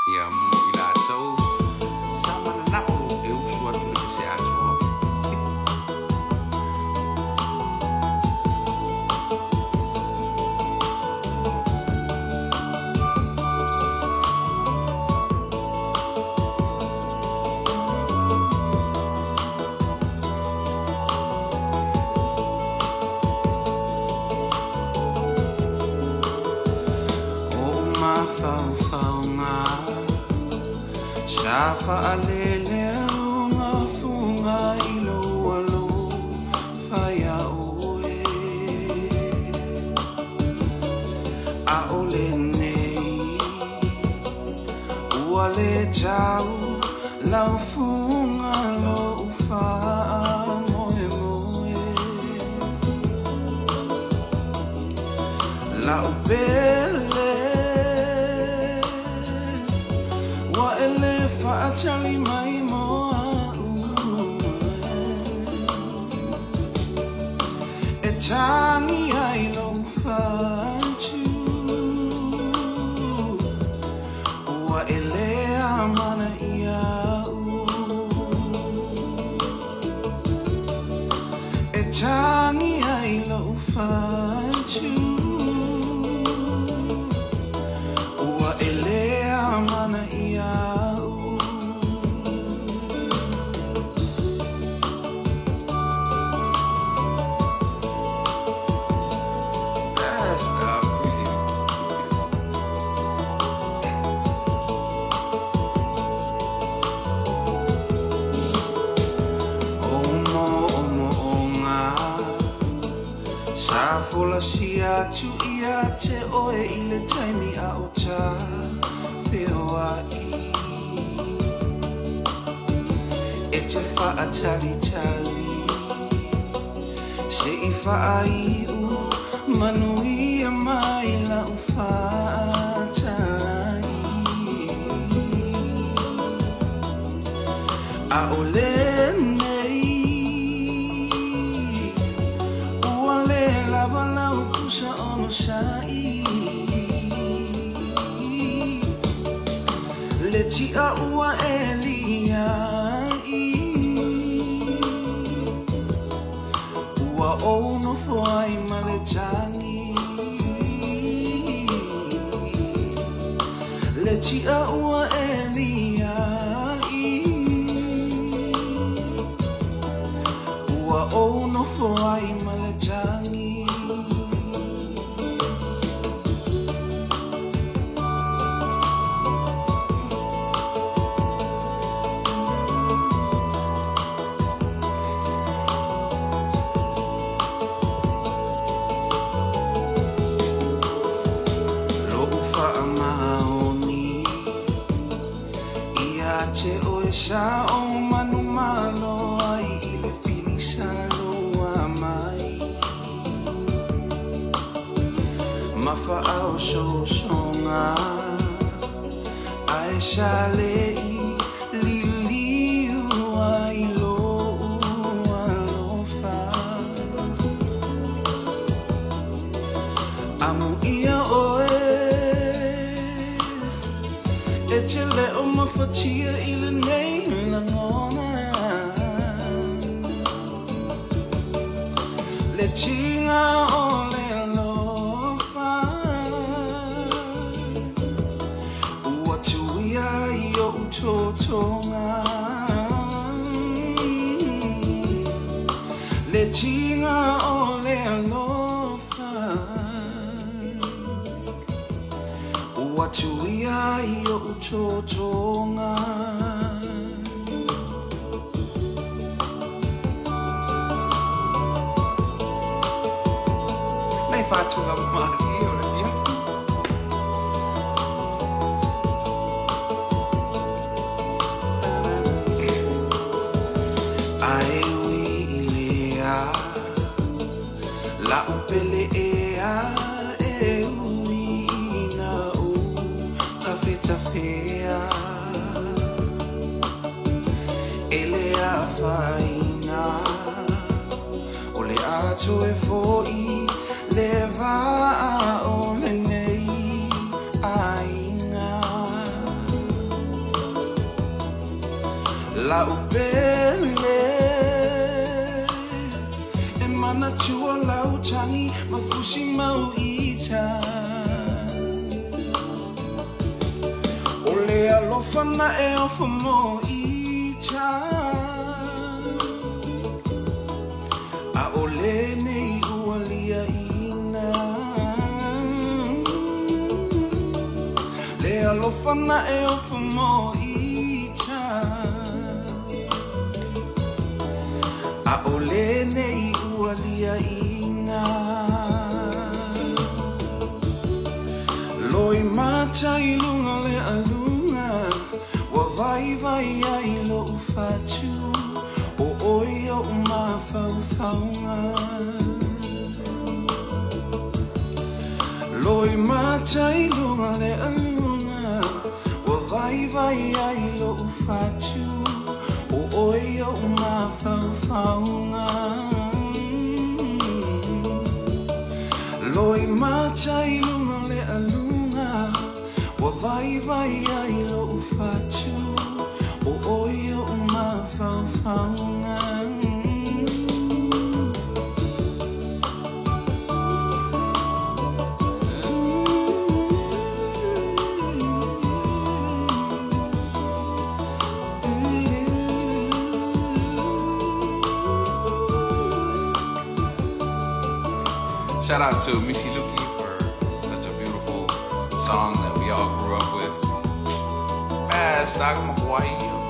ia mo i latou sa manana'o e usu atu le se atua. Sa fa'alele alunga funga ilo alo faya oe a ole nei ua le tau lau funga lo ufa'a moe moe lau bele Fa'atali mai moa e tangi ai lo fa'atu ua e lea mana ia e tangi ai lo fa'atu ua e lea mana ia Fola sia tu ia te oe I le taimi a o ta whioa I e te whaatali tali se I whaai u manui a mai la u whaatalai a o le sa ono sai le tia ua elia ua ono foai ma le tangi le tia ua elia ua ono foai ma le tangi Te oe sa o manu malo ai I le fili sa loa mai Mafa au so songa ai sa le I liliu ai lo alofa Amu ia oe E te leo mawhatia I le nei langona Le tinga o le alofa Ua tuia I o utotonga Le tinga o le alofa Ua tuia I o utotonga Nei whātunga mahari o le fia Ai ui I lea La upele ea e ui na u Tawhea Ele a whaina O le ato e foi Le va o le nei Aina La upele E mana chua lau changi Mafushi mau ita Ole alofa na e ofa mo ita A ole nei ualia ina Le alofa na e ofa mo ita A ole nei ualia ina Loi mata i lunga le alunga Wa vai vai ai lo ufatu O oi o ma fau faunga Loi mata i lunga le alunga Wa vai vai ai lo ufatu O oi o ma fau faunga Loi mata i lunga le alunga Wa vai vai ai lo ufatu O oi o ma fau faunga Shout out to Mishi Luki for such a beautiful song that we all grew up with. Bad stock of Hawaii.